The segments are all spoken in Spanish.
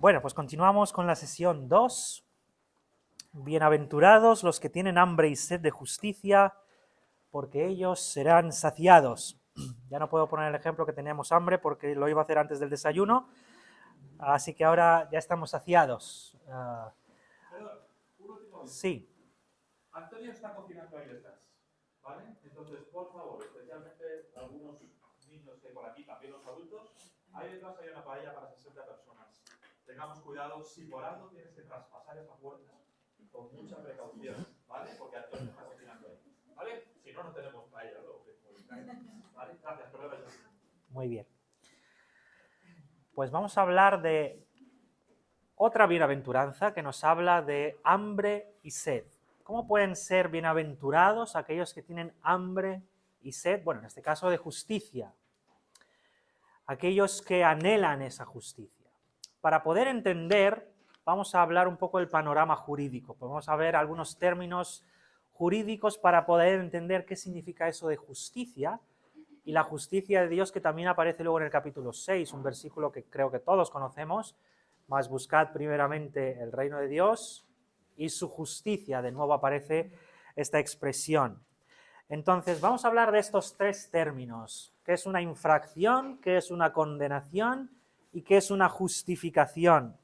Bueno, pues continuamos con la sesión 2. Bienaventurados los que tienen hambre y sed de justicia, porque ellos serán saciados. Ya no puedo poner el ejemplo que teníamos hambre porque lo iba a hacer antes del desayuno, así que ahora ya estamos saciados. Perdón, un último. Sí. Antonio está cocinando ahí detrás, ¿vale? Entonces, por favor, especialmente algunos niños que hay por aquí, también los adultos, ahí detrás hay una paella para 60 personas. Tengamos cuidado, si por algo tienes que traspasar esa puerta, con mucha precaución, ¿vale? Porque Antonio está cocinando ahí, ¿vale? Si no, no tenemos paella luego. ¿Vale? Gracias, perdón. Muy bien. Pues vamos a hablar de otra bienaventuranza que nos habla de hambre y sed. ¿Cómo pueden ser bienaventurados aquellos que tienen hambre y sed? Bueno, en este caso de justicia. Aquellos que anhelan esa justicia. Para poder entender, vamos a hablar un poco del panorama jurídico. Vamos a ver algunos términos jurídicos para poder entender qué significa eso de justicia y la justicia de Dios, que también aparece luego en el capítulo 6, un versículo que creo que todos conocemos: mas buscad primeramente el reino de Dios y su justicia. De nuevo aparece esta expresión. Entonces, vamos a hablar de estos tres términos: qué es una infracción, qué es una condenación y qué es una justificación.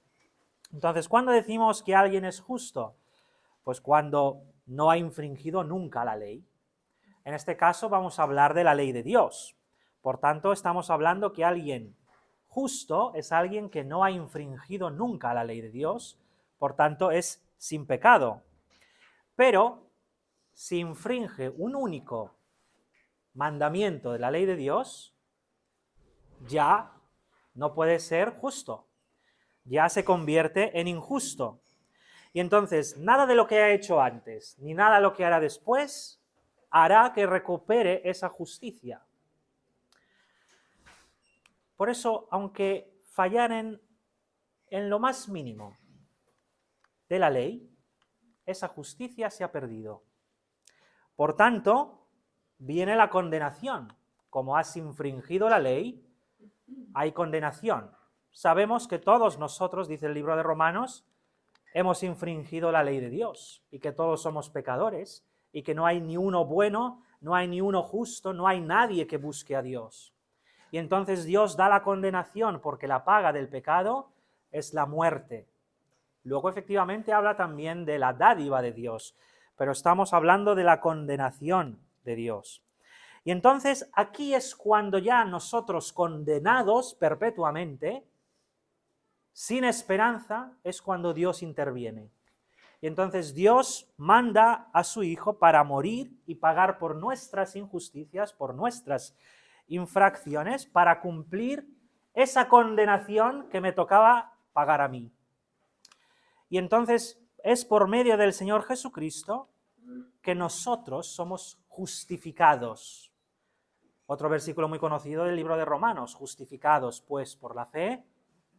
Entonces, ¿cuándo decimos que alguien es justo? Pues cuando no ha infringido nunca la ley. En este caso vamos a hablar de la ley de Dios. Por tanto, estamos hablando que alguien justo es alguien que no ha infringido nunca la ley de Dios, por tanto es sin pecado. Pero si infringe un único mandamiento de la ley de Dios, ya no puede ser justo, ya se convierte en injusto. Y entonces, nada de lo que ha hecho antes, ni nada de lo que hará después, hará que recupere esa justicia. Por eso, aunque fallaren en lo más mínimo de la ley, esa justicia se ha perdido. Por tanto, viene la condenación. Como has infringido la ley, hay condenación. Sabemos que todos nosotros, dice el libro de Romanos, hemos infringido la ley de Dios y que todos somos pecadores y que no hay ni uno bueno, no hay ni uno justo, no hay nadie que busque a Dios. Y entonces Dios da la condenación porque la paga del pecado es la muerte. Luego efectivamente habla también de la dádiva de Dios, pero estamos hablando de la condenación de Dios. Y entonces aquí es cuando ya nosotros, condenados perpetuamente, sin esperanza, es cuando Dios interviene. Y entonces Dios manda a su Hijo para morir y pagar por nuestras injusticias, por nuestras infracciones, para cumplir esa condenación que me tocaba pagar a mí. Y entonces es por medio del Señor Jesucristo que nosotros somos justificados. Otro versículo muy conocido del libro de Romanos: justificados pues por la fe,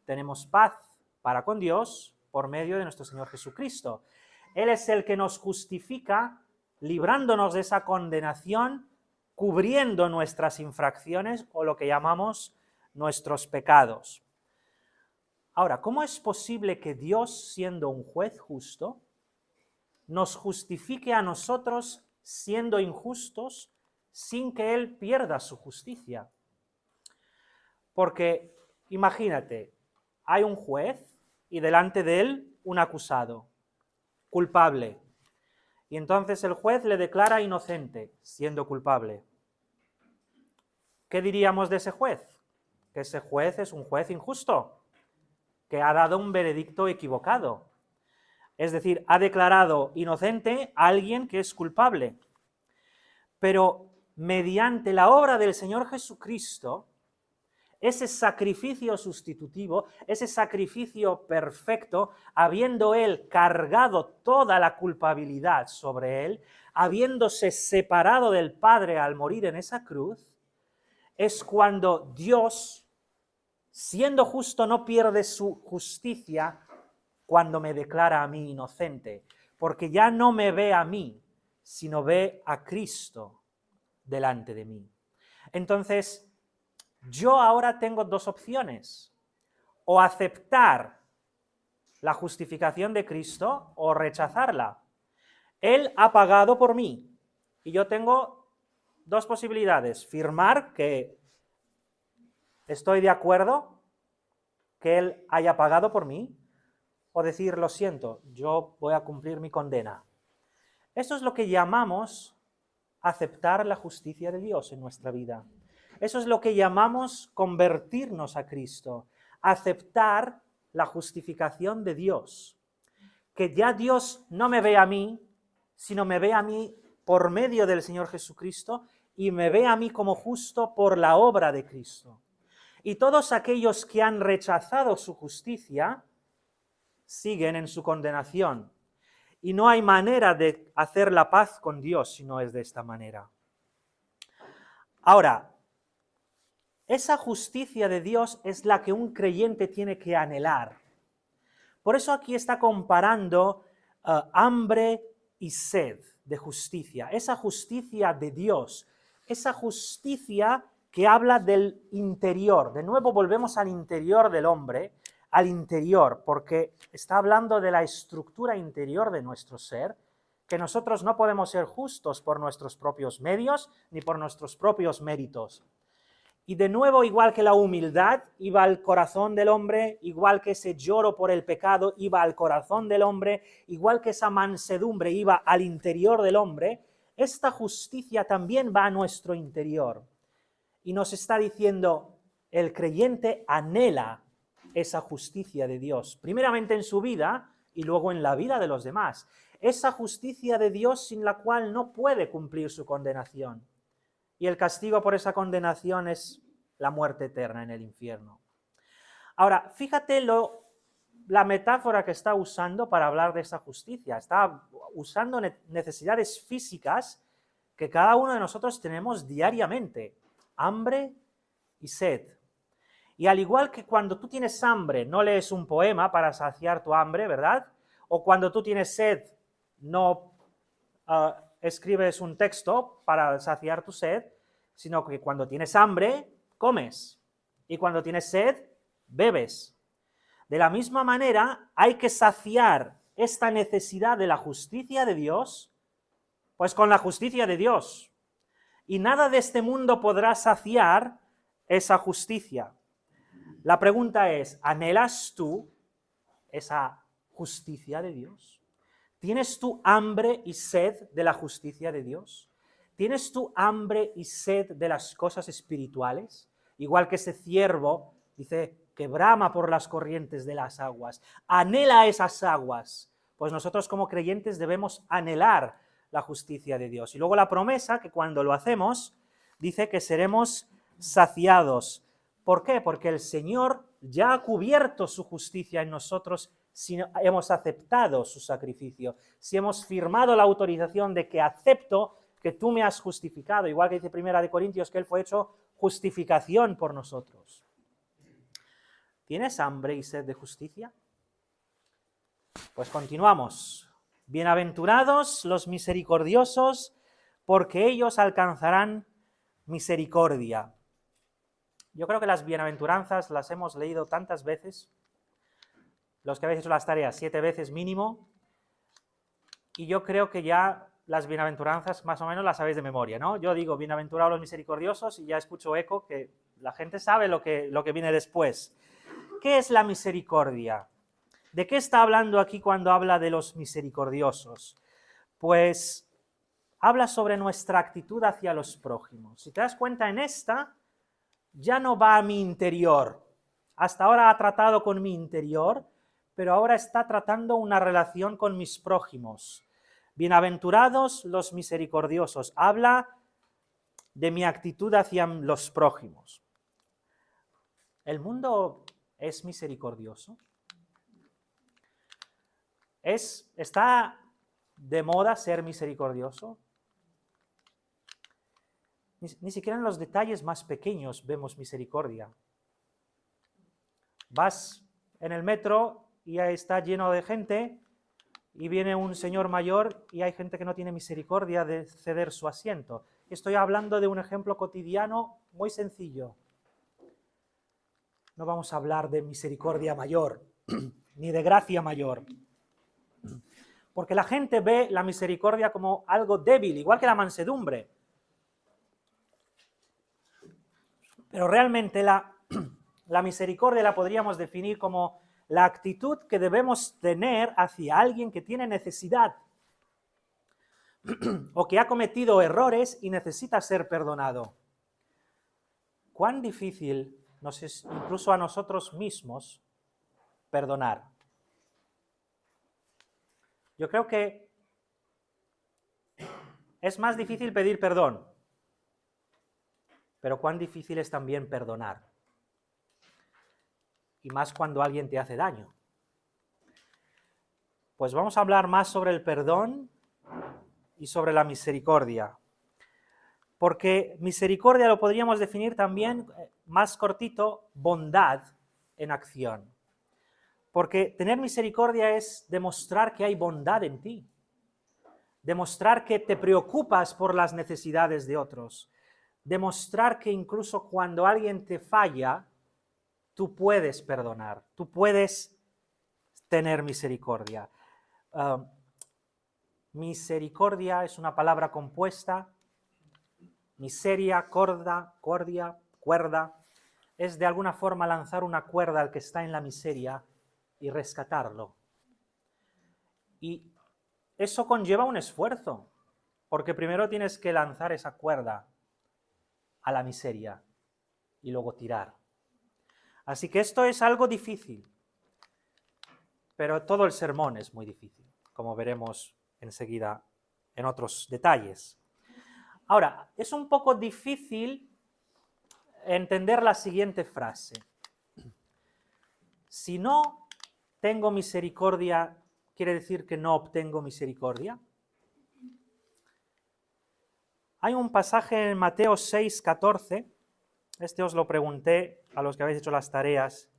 tenemos paz para con Dios por medio de nuestro Señor Jesucristo. Él es el que nos justifica, librándonos de esa condenación, cubriendo nuestras infracciones o lo que llamamos nuestros pecados. Ahora, ¿cómo es posible que Dios, siendo un juez justo, nos justifique a nosotros siendo injustos sin que Él pierda su justicia? Porque imagínate, hay un juez y delante de él un acusado, culpable. Y entonces el juez le declara inocente, siendo culpable. ¿Qué diríamos de ese juez? Que ese juez es un juez injusto, que ha dado un veredicto equivocado. Es decir, ha declarado inocente a alguien que es culpable. Pero mediante la obra del Señor Jesucristo, ese sacrificio sustitutivo, ese sacrificio perfecto, habiendo Él cargado toda la culpabilidad sobre Él, habiéndose separado del Padre al morir en esa cruz, es cuando Dios, siendo justo, no pierde su justicia cuando me declara a mí inocente, porque ya no me ve a mí, sino ve a Cristo delante de mí. Entonces, yo ahora tengo dos opciones: o aceptar la justificación de Cristo o rechazarla. Él ha pagado por mí y yo tengo dos posibilidades: firmar que estoy de acuerdo que Él haya pagado por mí, o decir, lo siento, yo voy a cumplir mi condena. Eso es lo que llamamos aceptar la justicia de Dios en nuestra vida. Eso es lo que llamamos convertirnos a Cristo, aceptar la justificación de Dios. Que ya Dios no me ve a mí, sino me ve a mí por medio del Señor Jesucristo y me ve a mí como justo por la obra de Cristo. Y todos aquellos que han rechazado su justicia siguen en su condenación. Y no hay manera de hacer la paz con Dios si no es de esta manera. Ahora, esa justicia de Dios es la que un creyente tiene que anhelar. Por eso aquí está comparando hambre y sed de justicia. Esa justicia de Dios, esa justicia que habla del interior. De nuevo volvemos al interior del hombre, al interior, porque está hablando de la estructura interior de nuestro ser, que nosotros no podemos ser justos por nuestros propios medios ni por nuestros propios méritos. Y de nuevo, igual que la humildad iba al corazón del hombre, igual que ese lloro por el pecado iba al corazón del hombre, igual que esa mansedumbre iba al interior del hombre, esta justicia también va a nuestro interior. Y nos está diciendo, el creyente anhela esa justicia de Dios, primeramente en su vida y luego en la vida de los demás. Esa justicia de Dios sin la cual no puede cumplir su condenación. Y el castigo por esa condenación es la muerte eterna en el infierno. Ahora, fíjate la metáfora que está usando para hablar de esa justicia. Está usando necesidades físicas que cada uno de nosotros tenemos diariamente. Hambre y sed. Y al igual que cuando tú tienes hambre, no lees un poema para saciar tu hambre, ¿verdad? O cuando tú tienes sed, no escribes un texto para saciar tu sed, sino que cuando tienes hambre, comes. Y cuando tienes sed, bebes. De la misma manera, hay que saciar esta necesidad de la justicia de Dios, pues con la justicia de Dios. Y nada de este mundo podrá saciar esa justicia. La pregunta es, ¿anhelas tú esa justicia de Dios? ¿Tienes tú hambre y sed de la justicia de Dios? ¿Tienes tú hambre y sed de las cosas espirituales? Igual que ese ciervo, dice, que brama por las corrientes de las aguas. Anhela esas aguas. Pues nosotros como creyentes debemos anhelar la justicia de Dios. Y luego la promesa, que cuando lo hacemos, dice que seremos saciados. ¿Por qué? Porque el Señor ya ha cubierto su justicia en nosotros si hemos aceptado su sacrificio, si hemos firmado la autorización de que acepto que tú me has justificado, igual que dice 1 Corintios que Él fue hecho justificación por nosotros. ¿Tienes hambre y sed de justicia? Pues continuamos. Bienaventurados los misericordiosos, porque ellos alcanzarán misericordia. Yo creo que las bienaventuranzas las hemos leído tantas veces, los que habéis hecho las tareas 7 veces mínimo, y yo creo que ya las bienaventuranzas más o menos las sabéis de memoria, ¿no? Yo digo, bienaventurados los misericordiosos, y ya escucho eco que la gente sabe lo que viene después. ¿Qué es la misericordia? ¿De qué está hablando aquí cuando habla de los misericordiosos? Pues habla sobre nuestra actitud hacia los prójimos. Si te das cuenta, en esta ya no va a mi interior. Hasta ahora ha tratado con mi interior, pero ahora está tratando una relación con mis prójimos. Bienaventurados los misericordiosos. Habla de mi actitud hacia los prójimos. ¿El mundo es misericordioso? ¿Está de moda ser misericordioso? Ni siquiera en los detalles más pequeños vemos misericordia. Vas en el metro y ahí está lleno de gente y viene un señor mayor y hay gente que no tiene misericordia de ceder su asiento. Estoy hablando de un ejemplo cotidiano muy sencillo. No vamos a hablar de misericordia mayor. ni de gracia mayor. Porque la gente ve la misericordia como algo débil, igual que la mansedumbre. Pero realmente la misericordia la podríamos definir como la actitud que debemos tener hacia alguien que tiene necesidad o que ha cometido errores y necesita ser perdonado. ¿Cuán difícil nos es incluso a nosotros mismos perdonar? Yo creo que es más difícil pedir perdón, pero cuán difícil es también perdonar. Y más cuando alguien te hace daño. Pues vamos a hablar más sobre el perdón y sobre la misericordia. Porque misericordia lo podríamos definir también, más cortito, bondad en acción. Porque tener misericordia es demostrar que hay bondad en ti. Demostrar que te preocupas por las necesidades de otros. Demostrar que incluso cuando alguien te falla, tú puedes perdonar, tú puedes tener misericordia. Misericordia es una palabra compuesta. Miseria, cordia, cuerda. Es de alguna forma lanzar una cuerda al que está en la miseria y rescatarlo. Y eso conlleva un esfuerzo, porque primero tienes que lanzar esa cuerda a la miseria y luego tirar. Así que esto es algo difícil, pero todo el sermón es muy difícil, como veremos enseguida en otros detalles. Ahora, es un poco difícil entender la siguiente frase. Si no tengo misericordia, ¿quiere decir que no obtengo misericordia? Hay un pasaje en Mateo 6:14, este os lo pregunté a los que habéis hecho las tareas.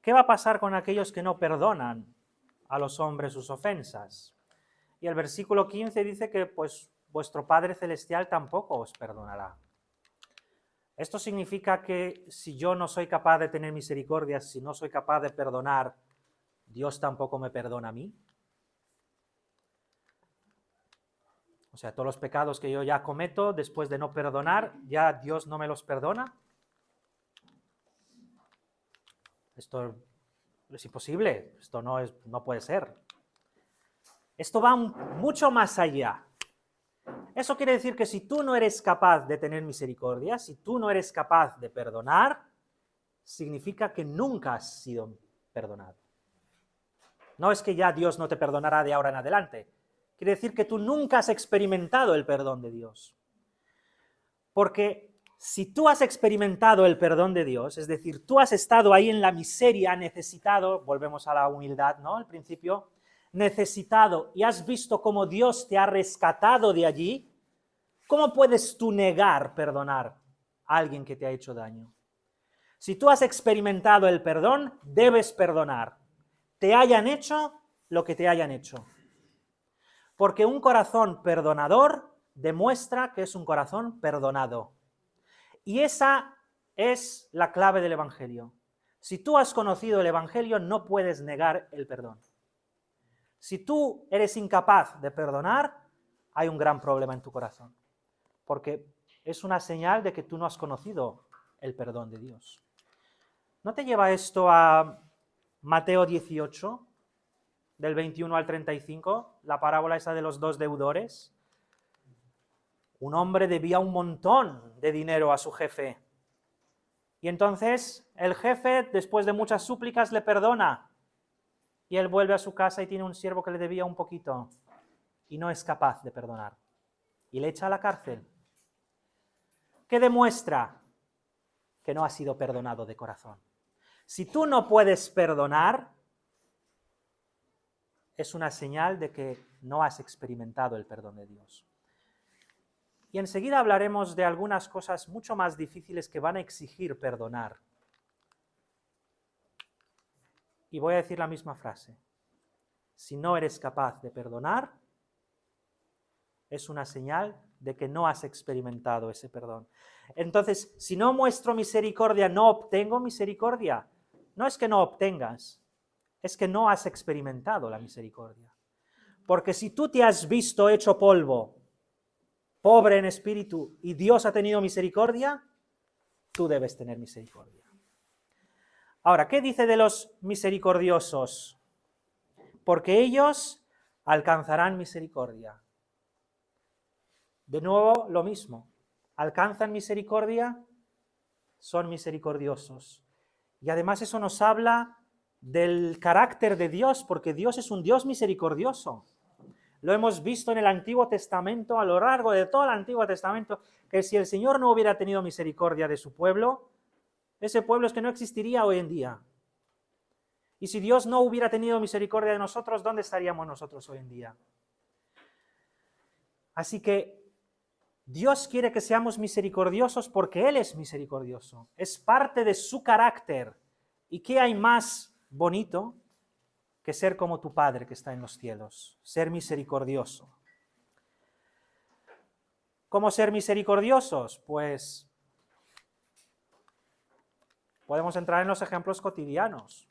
¿Qué va a pasar con aquellos que no perdonan a los hombres sus ofensas? Y el versículo 15 dice que pues vuestro Padre Celestial tampoco os perdonará. Esto significa que si yo no soy capaz de tener misericordia, si no soy capaz de perdonar, ¿Dios tampoco me perdona a mí? O sea, todos los pecados que yo ya cometo después de no perdonar, ¿ya Dios no me los perdona? Esto es imposible, esto no puede ser. Esto va mucho más allá. Eso quiere decir que si tú no eres capaz de tener misericordia, si tú no eres capaz de perdonar, significa que nunca has sido perdonado. No es que ya Dios no te perdonará de ahora en adelante. Quiere decir que tú nunca has experimentado el perdón de Dios. Porque si tú has experimentado el perdón de Dios, es decir, tú has estado ahí en la miseria, necesitado, volvemos a la humildad, ¿no? Al principio, necesitado, y has visto cómo Dios te ha rescatado de allí, ¿cómo puedes tú negar perdonar a alguien que te ha hecho daño? Si tú has experimentado el perdón, debes perdonar. Te hayan hecho lo que te hayan hecho. Porque un corazón perdonador demuestra que es un corazón perdonado. Y esa es la clave del Evangelio. Si tú has conocido el Evangelio, no puedes negar el perdón. Si tú eres incapaz de perdonar, hay un gran problema en tu corazón. Porque es una señal de que tú no has conocido el perdón de Dios. ¿No te lleva esto a Mateo 18, del 21 al 35, la parábola esa de los dos deudores? Un hombre debía un montón de dinero a su jefe. Y entonces el jefe, después de muchas súplicas, le perdona. Y él vuelve a su casa y tiene un siervo que le debía un poquito. Y no es capaz de perdonar. Y le echa a la cárcel. ¿Qué demuestra? Que no ha sido perdonado de corazón. Si tú no puedes perdonar, es una señal de que no has experimentado el perdón de Dios. Y enseguida hablaremos de algunas cosas mucho más difíciles que van a exigir perdonar. Y voy a decir la misma frase. Si no eres capaz de perdonar, es una señal de que no has experimentado ese perdón. Entonces, si no muestro misericordia, no obtengo misericordia. No es que no obtengas, es que no has experimentado la misericordia. Porque si tú te has visto hecho polvo, pobre en espíritu, y Dios ha tenido misericordia, tú debes tener misericordia. Ahora, ¿qué dice de los misericordiosos? Porque ellos alcanzarán misericordia. De nuevo, lo mismo. Alcanzan misericordia, son misericordiosos. Y además eso nos habla del carácter de Dios, porque Dios es un Dios misericordioso. Lo hemos visto en el Antiguo Testamento, a lo largo de todo el Antiguo Testamento, que si el Señor no hubiera tenido misericordia de su pueblo, ese pueblo es que no existiría hoy en día. Y si Dios no hubiera tenido misericordia de nosotros, ¿dónde estaríamos nosotros hoy en día? Así que Dios quiere que seamos misericordiosos porque Él es misericordioso. Es parte de su carácter. ¿Y qué hay más bonito que ser como tu Padre que está en los cielos? Ser misericordioso. ¿Cómo ser misericordiosos? Pues podemos entrar en los ejemplos cotidianos.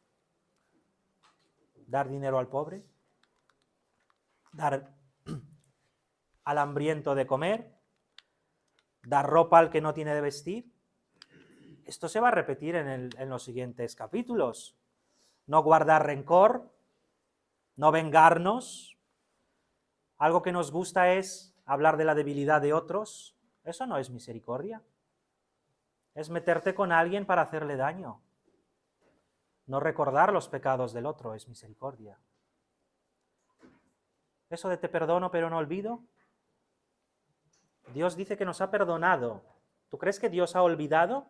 Dar dinero al pobre, dar al hambriento de comer, dar ropa al que no tiene de vestir. Esto se va a repetir en los siguientes capítulos. No guardar rencor, no vengarnos. Algo que nos gusta es hablar de la debilidad de otros. Eso no es misericordia. Es meterte con alguien para hacerle daño. No recordar los pecados del otro es misericordia. Eso de te perdono pero no olvido. Dios dice que nos ha perdonado. ¿Tú crees que Dios ha olvidado?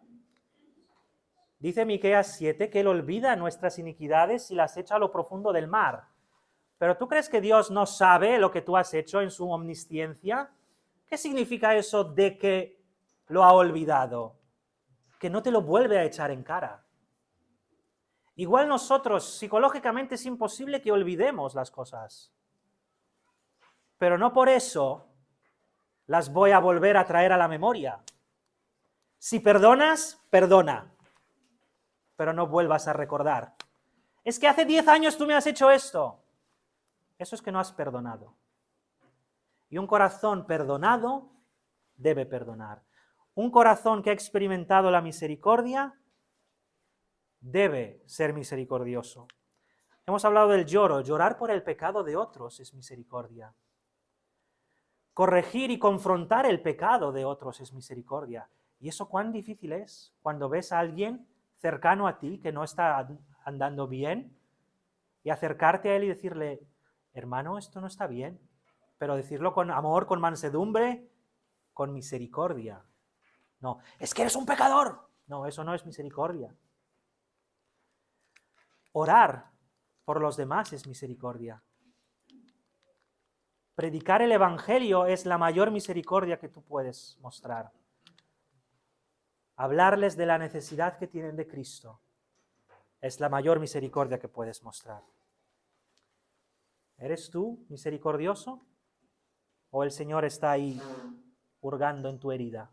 Dice Miqueas 7 que Él olvida nuestras iniquidades y las echa a lo profundo del mar. ¿Pero tú crees que Dios no sabe lo que tú has hecho en su omnisciencia? ¿Qué significa eso de que lo ha olvidado? Que no te lo vuelve a echar en cara. Igual nosotros, psicológicamente es imposible que olvidemos las cosas. Pero no por eso las voy a volver a traer a la memoria. Si perdonas, perdona. Pero no vuelvas a recordar. Es que hace 10 años tú me has hecho esto. Eso es que no has perdonado. Y un corazón perdonado debe perdonar. Un corazón que ha experimentado la misericordia debe ser misericordioso. Hemos hablado del lloro. Llorar por el pecado de otros es misericordia. Corregir y confrontar el pecado de otros es misericordia. ¿Y eso cuán difícil es? Cuando ves a alguien cercano a ti que no está andando bien y acercarte a él y decirle, hermano, esto no está bien. Pero decirlo con amor, con mansedumbre, con misericordia. No, es que eres un pecador. No, eso no es misericordia. Orar por los demás es misericordia. Predicar el Evangelio es la mayor misericordia que tú puedes mostrar. Hablarles de la necesidad que tienen de Cristo es la mayor misericordia que puedes mostrar. ¿Eres tú misericordioso? ¿O el Señor está ahí hurgando en tu herida?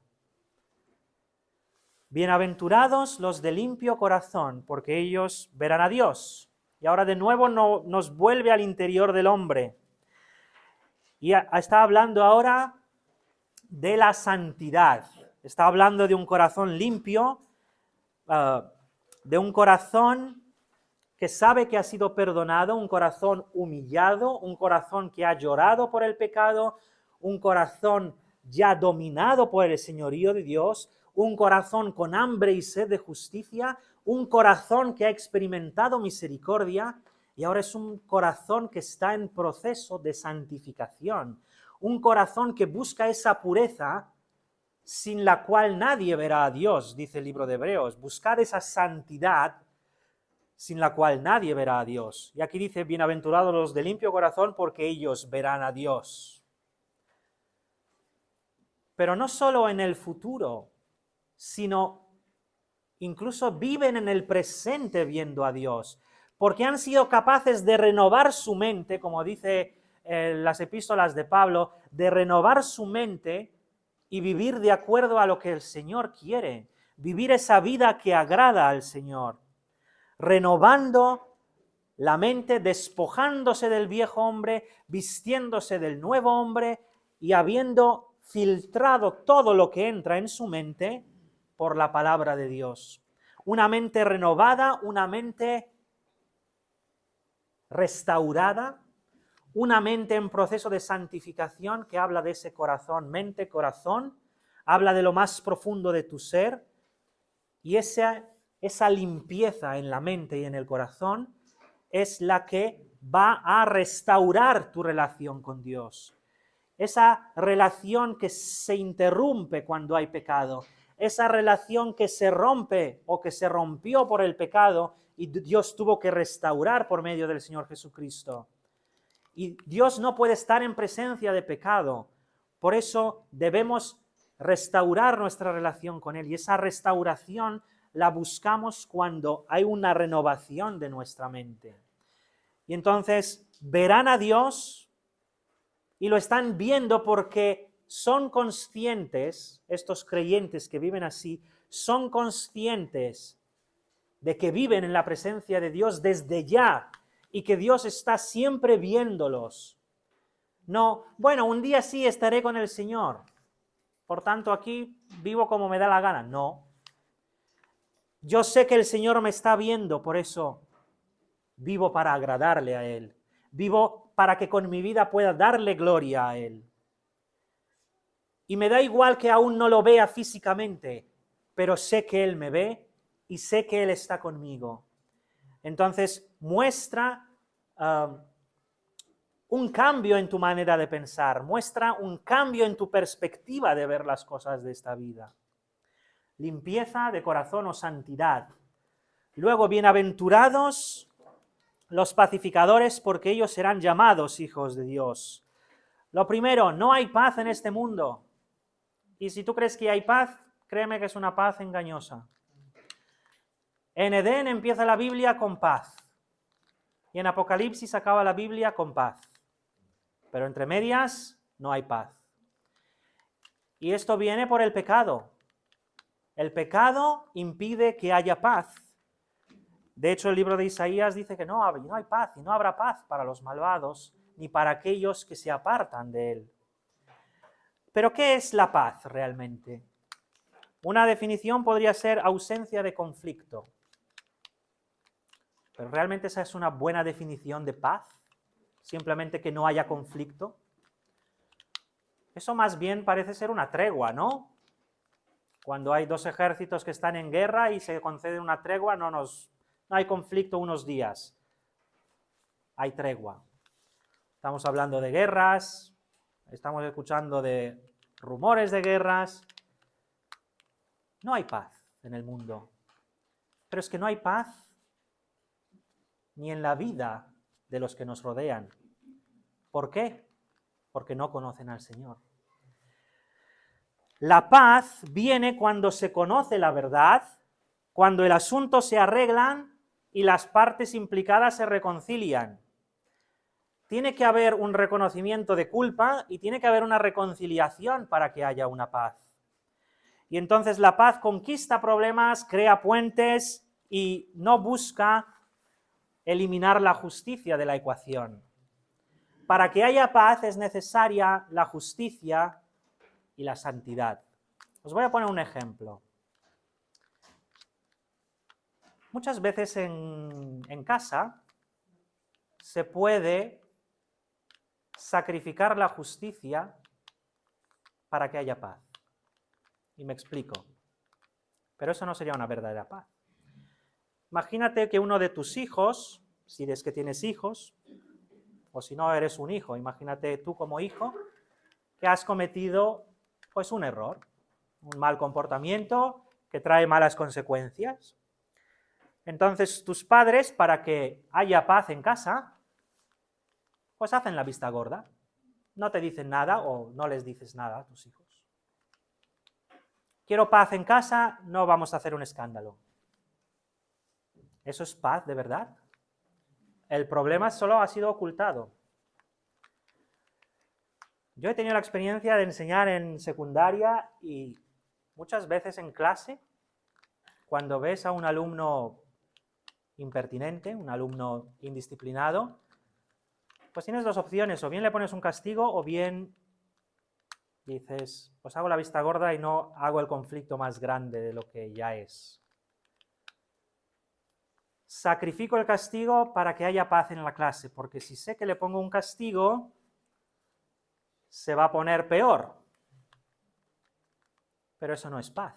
Bienaventurados los de limpio corazón, porque ellos verán a Dios. Y ahora de nuevo nos vuelve al interior del hombre. Y está hablando ahora de la santidad. Está hablando de un corazón limpio, de un corazón que sabe que ha sido perdonado, un corazón humillado, un corazón que ha llorado por el pecado, un corazón ya dominado por el señorío de Dios, un corazón con hambre y sed de justicia, un corazón que ha experimentado misericordia y ahora es un corazón que está en proceso de santificación, un corazón que busca esa pureza sin la cual nadie verá a Dios, dice el libro de Hebreos. Buscad esa santidad sin la cual nadie verá a Dios. Y aquí dice, bienaventurados los de limpio corazón, porque ellos verán a Dios. Pero no solo en el futuro, sino incluso viven en el presente viendo a Dios, porque han sido capaces de renovar su mente, como dice las epístolas de Pablo, de renovar su mente y vivir de acuerdo a lo que el Señor quiere, vivir esa vida que agrada al Señor, renovando la mente despojándose del viejo hombre, vistiéndose del nuevo hombre y habiendo filtrado todo lo que entra en su mente por la palabra de Dios. Una mente renovada, una mente restaurada, una mente en proceso de santificación que habla de ese corazón, mente, corazón, habla de lo más profundo de tu ser, y esa limpieza en la mente y en el corazón es la que va a restaurar tu relación con Dios. Esa relación que se interrumpe cuando hay pecado, esa relación que se rompe o que se rompió por el pecado y Dios tuvo que restaurar por medio del Señor Jesucristo. Y Dios no puede estar en presencia de pecado, por eso debemos restaurar nuestra relación con Él, y esa restauración la buscamos cuando hay una renovación de nuestra mente. Y entonces verán a Dios y lo están viendo porque son conscientes, estos creyentes que viven así, son conscientes de que viven en la presencia de Dios desde ya y que Dios está siempre viéndolos. No, bueno, un día sí estaré con el Señor, por tanto aquí vivo como me da la gana. No. Yo sé que el Señor me está viendo, por eso vivo para agradarle a Él. Vivo para que con mi vida pueda darle gloria a Él. Y me da igual que aún no lo vea físicamente, pero sé que Él me ve y sé que Él está conmigo. Entonces muestra un cambio en tu manera de pensar, muestra un cambio en tu perspectiva de ver las cosas de esta vida. Limpieza de corazón o santidad. Luego, bienaventurados los pacificadores, porque ellos serán llamados hijos de Dios. Lo primero, no hay paz en este mundo. Y si tú crees que hay paz, créeme que es una paz engañosa. En Edén empieza la Biblia con paz. Y en Apocalipsis acaba la Biblia con paz. Pero entre medias no hay paz. Y esto viene por el pecado. El pecado impide que haya paz. De hecho, el libro de Isaías dice que no hay paz y no habrá paz para los malvados ni para aquellos que se apartan de él. Pero ¿qué es la paz realmente? Una definición podría ser ausencia de conflicto. Pero ¿realmente esa es una buena definición de paz? Simplemente que no haya conflicto. Eso más bien parece ser una tregua, ¿no? Cuando hay dos ejércitos que están en guerra y se concede una tregua, no hay conflicto unos días. Hay tregua. Estamos hablando de guerras, estamos escuchando de rumores de guerras. No hay paz en el mundo. Pero es que no hay paz ni en la vida de los que nos rodean. ¿Por qué? Porque no conocen al Señor. La paz viene cuando se conoce la verdad, cuando el asunto se arregla y las partes implicadas se reconcilian. Tiene que haber un reconocimiento de culpa y tiene que haber una reconciliación para que haya una paz. Y entonces la paz conquista problemas, crea puentes y no busca eliminar la justicia de la ecuación. Para que haya paz es necesaria la justicia y la santidad. Os voy a poner un ejemplo. Muchas veces en casa se puede sacrificar la justicia para que haya paz. Y me explico. Pero eso no sería una verdadera paz. Imagínate que uno de tus hijos, si es que tienes hijos, o si no eres un hijo, imagínate tú como hijo, que has cometido pues un error, un mal comportamiento que trae malas consecuencias. Entonces tus padres, para que haya paz en casa, pues hacen la vista gorda. No te dicen nada o no les dices nada a tus hijos. Quiero paz en casa, no vamos a hacer un escándalo. ¿Eso es paz de verdad? El problema solo ha sido ocultado. Yo he tenido la experiencia de enseñar en secundaria y muchas veces en clase, cuando ves a un alumno impertinente, un alumno indisciplinado, pues tienes dos opciones, o bien le pones un castigo o bien dices, pues hago la vista gorda y no hago el conflicto más grande de lo que ya es. Sacrifico el castigo para que haya paz en la clase, porque si sé que le pongo un castigo, se va a poner peor. Pero eso no es paz.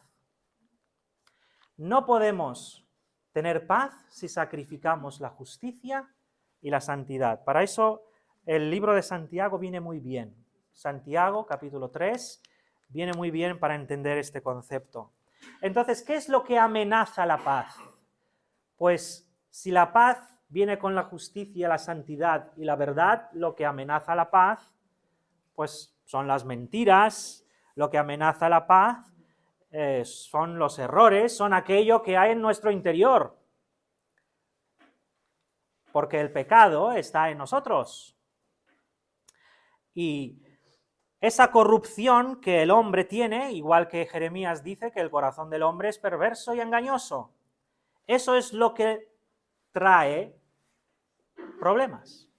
No podemos tener paz si sacrificamos la justicia y la santidad. Para eso el libro de Santiago viene muy bien. Santiago, capítulo 3, viene muy bien para entender este concepto. Entonces, ¿qué es lo que amenaza la paz? Pues si la paz viene con la justicia, la santidad y la verdad, lo que amenaza la paz, pues son las mentiras, lo que amenaza la paz son los errores, son aquello que hay en nuestro interior. Porque el pecado está en nosotros. Y esa corrupción que el hombre tiene, igual que Jeremías dice que el corazón del hombre es perverso y engañoso, eso es lo que trae problemas.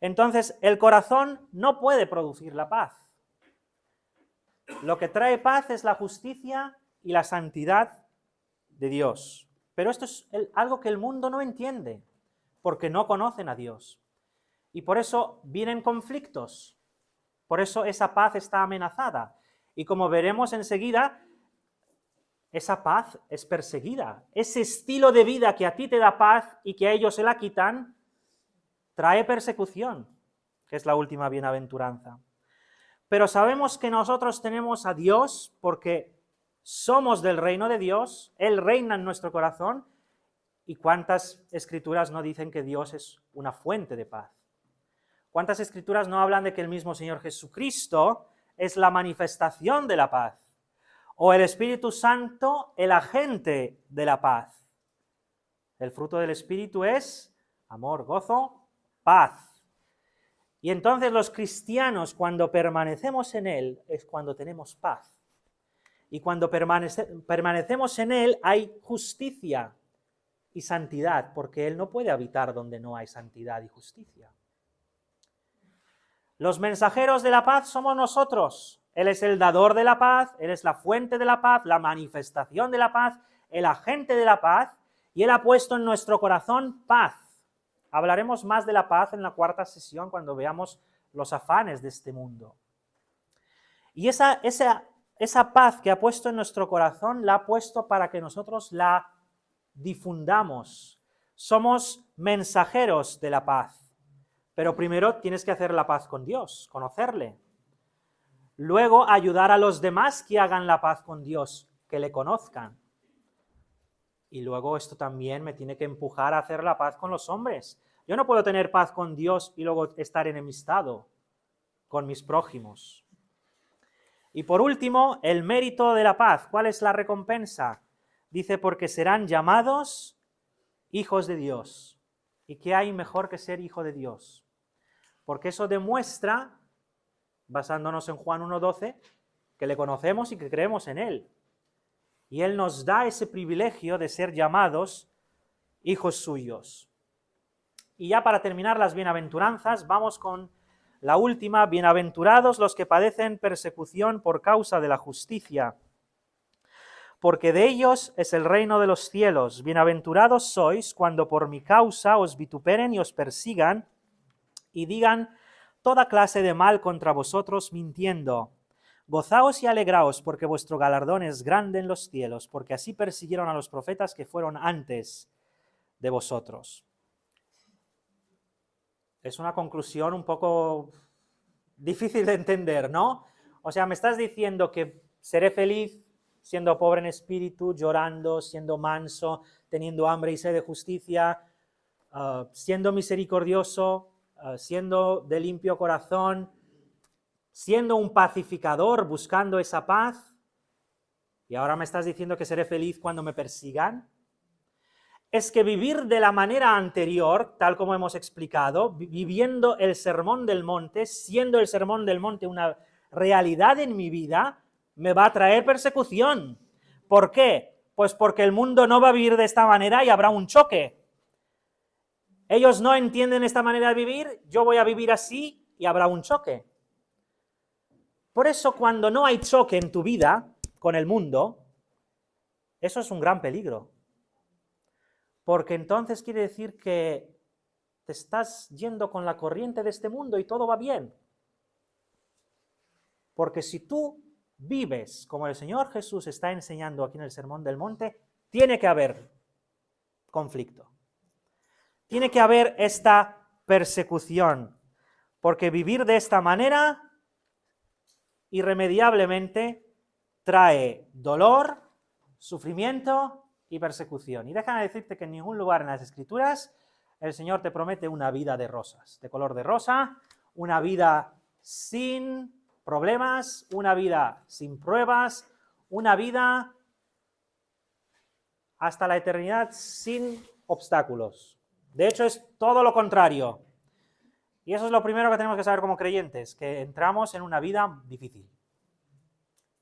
Entonces, el corazón no puede producir la paz. Lo que trae paz es la justicia y la santidad de Dios. Pero esto es algo que el mundo no entiende, porque no conocen a Dios. Y por eso vienen conflictos. Por eso esa paz está amenazada. Y como veremos enseguida, esa paz es perseguida. Ese estilo de vida que a ti te da paz y que a ellos se la quitan, trae persecución, que es la última bienaventuranza. Pero sabemos que nosotros tenemos a Dios porque somos del reino de Dios, Él reina en nuestro corazón, y cuántas escrituras no dicen que Dios es una fuente de paz. ¿Cuántas escrituras no hablan de que el mismo Señor Jesucristo es la manifestación de la paz? O el Espíritu Santo, el agente de la paz. El fruto del Espíritu es amor, gozo, paz. Y entonces los cristianos, cuando permanecemos en Él, es cuando tenemos paz. Y cuando permanecemos en Él, hay justicia y santidad, porque Él no puede habitar donde no hay santidad y justicia. Los mensajeros de la paz somos nosotros. Él es el dador de la paz, Él es la fuente de la paz, la manifestación de la paz, el agente de la paz, y Él ha puesto en nuestro corazón paz. Hablaremos más de la paz en la cuarta sesión cuando veamos los afanes de este mundo. Y esa paz que ha puesto en nuestro corazón, la ha puesto para que nosotros la difundamos. Somos mensajeros de la paz. Pero primero tienes que hacer la paz con Dios, conocerle. Luego ayudar a los demás que hagan la paz con Dios, que le conozcan. Y luego esto también me tiene que empujar a hacer la paz con los hombres. Yo no puedo tener paz con Dios y luego estar enemistado con mis prójimos. Y por último, el mérito de la paz. ¿Cuál es la recompensa? Dice, porque serán llamados hijos de Dios. ¿Y qué hay mejor que ser hijo de Dios? Porque eso demuestra, basándonos en Juan 1:12, que le conocemos y que creemos en Él. Y Él nos da ese privilegio de ser llamados hijos suyos. Y ya para terminar las bienaventuranzas, vamos con la última. Bienaventurados los que padecen persecución por causa de la justicia, porque de ellos es el reino de los cielos. Bienaventurados sois cuando por mi causa os vituperen y os persigan, y digan toda clase de mal contra vosotros mintiendo. Gozaos y alegraos, porque vuestro galardón es grande en los cielos, porque así persiguieron a los profetas que fueron antes de vosotros. Es una conclusión un poco difícil de entender, ¿no? O sea, me estás diciendo que seré feliz siendo pobre en espíritu, llorando, siendo manso, teniendo hambre y sed de justicia, siendo misericordioso, siendo de limpio corazón, siendo un pacificador, buscando esa paz, y ahora me estás diciendo que seré feliz cuando me persigan. Es que vivir de la manera anterior, tal como hemos explicado, viviendo el Sermón del Monte, siendo el Sermón del Monte una realidad en mi vida, me va a traer persecución. ¿Por qué? Pues porque el mundo no va a vivir de esta manera y habrá un choque. Ellos no entienden esta manera de vivir, yo voy a vivir así y habrá un choque. Por eso cuando no hay choque en tu vida con el mundo, eso es un gran peligro. Porque entonces quiere decir que te estás yendo con la corriente de este mundo y todo va bien. Porque si tú vives como el Señor Jesús está enseñando aquí en el Sermón del Monte, tiene que haber conflicto. Tiene que haber esta persecución. Porque vivir de esta manera irremediablemente trae dolor, sufrimiento y persecución. Y déjame decirte que en ningún lugar en las Escrituras el Señor te promete una vida de rosas, de color de rosa, una vida sin problemas, una vida sin pruebas, una vida hasta la eternidad sin obstáculos. De hecho, es todo lo contrario. Y eso es lo primero que tenemos que saber como creyentes, que entramos en una vida difícil.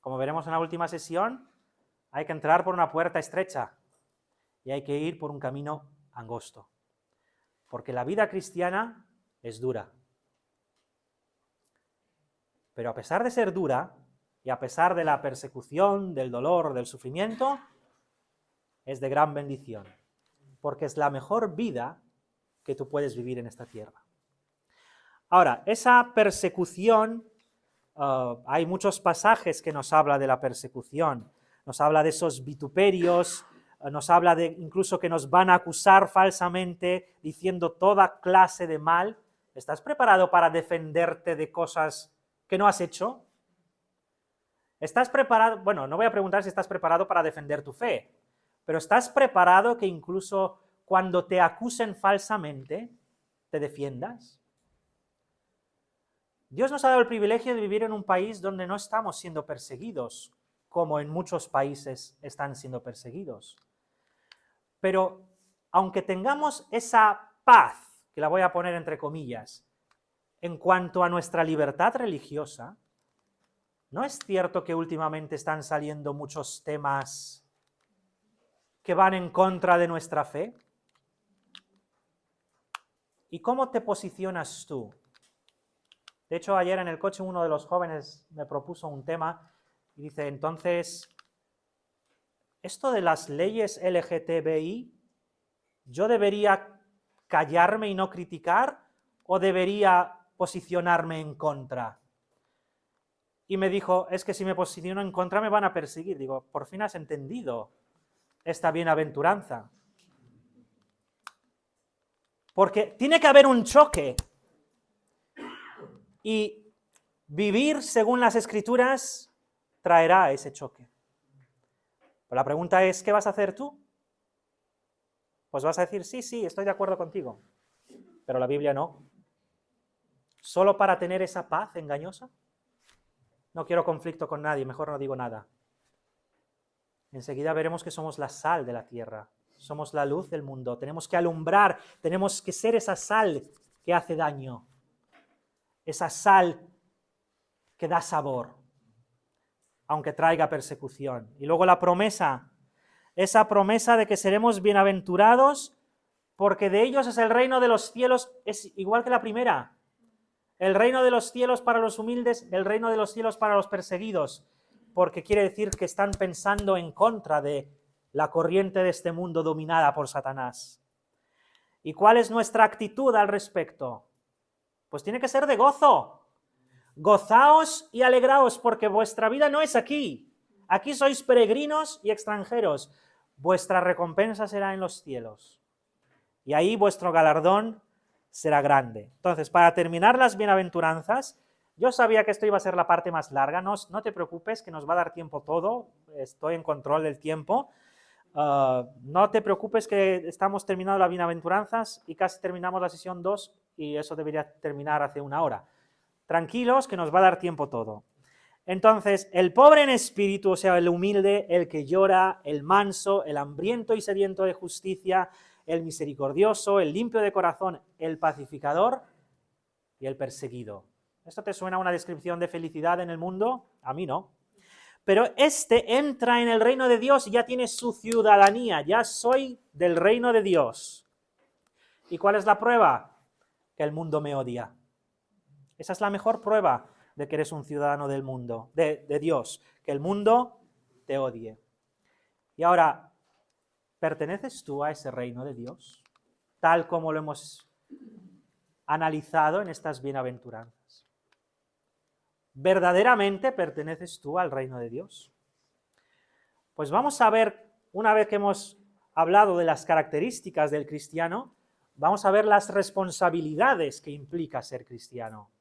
Como veremos en la última sesión, hay que entrar por una puerta estrecha y hay que ir por un camino angosto. Porque la vida cristiana es dura. Pero a pesar de ser dura, y a pesar de la persecución, del dolor, del sufrimiento, es de gran bendición. Porque es la mejor vida que tú puedes vivir en esta tierra. Ahora, esa persecución, hay muchos pasajes que nos habla de la persecución. Nos habla de esos vituperios, nos habla de incluso que nos van a acusar falsamente diciendo toda clase de mal. ¿Estás preparado para defenderte de cosas que no has hecho? ¿Estás preparado? Bueno, no voy a preguntar si estás preparado para defender tu fe, pero ¿estás preparado que incluso cuando te acusen falsamente, te defiendas? Dios nos ha dado el privilegio de vivir en un país donde no estamos siendo perseguidos, como en muchos países están siendo perseguidos. Pero aunque tengamos esa paz, que la voy a poner entre comillas, en cuanto a nuestra libertad religiosa, ¿no es cierto que últimamente están saliendo muchos temas que van en contra de nuestra fe? ¿Y cómo te posicionas tú? De hecho, ayer en el coche uno de los jóvenes me propuso un tema y dice, entonces, esto de las leyes LGTBI, ¿yo debería callarme y no criticar o debería posicionarme en contra? Y me dijo, es que si me posiciono en contra me van a perseguir. Digo, por fin has entendido esta bienaventuranza. Porque tiene que haber un choque. Y vivir según las Escrituras traerá ese choque. Pero la pregunta es, ¿qué vas a hacer tú? Pues vas a decir, sí, estoy de acuerdo contigo. Pero la Biblia no. ¿Solo para tener esa paz engañosa? No quiero conflicto con nadie, mejor no digo nada. Enseguida veremos que somos la sal de la tierra. Somos la luz del mundo. Tenemos que alumbrar, tenemos que ser esa sal que hace daño. Esa sal que da sabor, aunque traiga persecución. Y luego la promesa, esa promesa de que seremos bienaventurados, porque de ellos es el reino de los cielos, es igual que la primera. El reino de los cielos para los humildes, el reino de los cielos para los perseguidos, porque quiere decir que están pensando en contra de la corriente de este mundo dominada por Satanás. ¿Y cuál es nuestra actitud al respecto? Pues tiene que ser de gozo. Gozaos y alegraos, porque vuestra vida no es aquí. Aquí sois peregrinos y extranjeros. Vuestra recompensa será en los cielos. Y ahí vuestro galardón será grande. Entonces, para terminar las bienaventuranzas, yo sabía que esto iba a ser la parte más larga. No te preocupes, que nos va a dar tiempo todo. Estoy en control del tiempo. No te preocupes que estamos terminando las bienaventuranzas y casi terminamos la sesión 2 y eso debería terminar hace una hora. Tranquilos que nos va a dar tiempo todo. Entonces, el pobre en espíritu, o sea, el humilde, el que llora, el manso, el hambriento y sediento de justicia, el misericordioso, el limpio de corazón, el pacificador y el perseguido. ¿Esto te suena a una descripción de felicidad en el mundo? A mí no. pero este entra en el reino de Dios y ya tiene su ciudadanía, ya soy del reino de Dios. ¿Y cuál es la prueba? Que el mundo me odia. Esa es la mejor prueba de que eres un ciudadano del mundo, de Dios, que el mundo te odie. Y ahora, ¿perteneces tú a ese reino de Dios? Tal como lo hemos analizado en estas bienaventuranzas. ¿Verdaderamente perteneces tú al reino de Dios? Pues vamos a ver, una vez que hemos hablado de las características del cristiano, vamos a ver las responsabilidades que implica ser cristiano.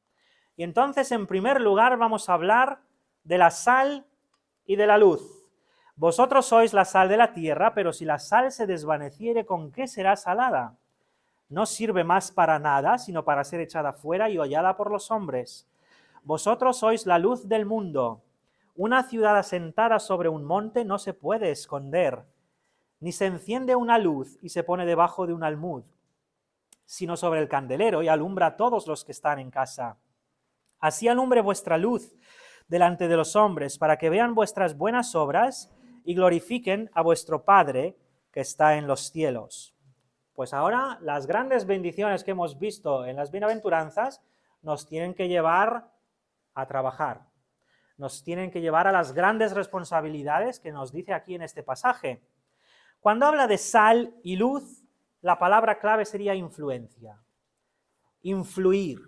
Y entonces, en primer lugar, vamos a hablar de la sal y de la luz. Vosotros sois la sal de la tierra, pero si la sal se desvaneciere, ¿con qué será salada? No sirve más para nada, sino para ser echada fuera y hollada por los hombres. Vosotros sois la luz del mundo. Una ciudad asentada sobre un monte no se puede esconder, ni se enciende una luz y se pone debajo de un almud, sino sobre el candelero y alumbra a todos los que están en casa. Así alumbre vuestra luz delante de los hombres, para que vean vuestras buenas obras y glorifiquen a vuestro Padre que está en los cielos. Pues ahora las grandes bendiciones que hemos visto en las bienaventuranzas nos tienen que llevar a trabajar, nos tienen que llevar a las grandes responsabilidades que nos dice aquí en este pasaje. Cuando habla de sal y luz, la palabra clave sería influencia. Influir,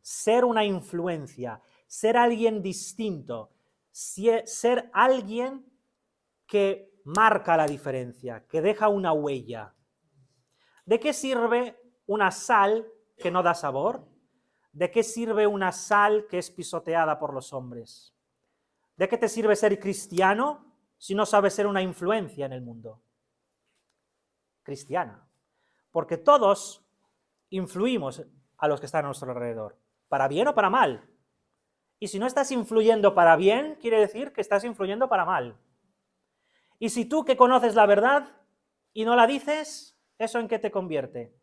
ser una influencia, ser alguien distinto, ser alguien que marca la diferencia, que deja una huella. ¿De qué sirve una sal que no da sabor? ¿De qué sirve una sal que es pisoteada por los hombres? ¿De qué te sirve ser cristiano si no sabes ser una influencia en el mundo? Cristiana. Porque todos influimos a los que están a nuestro alrededor, para bien o para mal. Y si no estás influyendo para bien, quiere decir que estás influyendo para mal. Y si tú que conoces la verdad y no la dices, ¿eso en qué te convierte?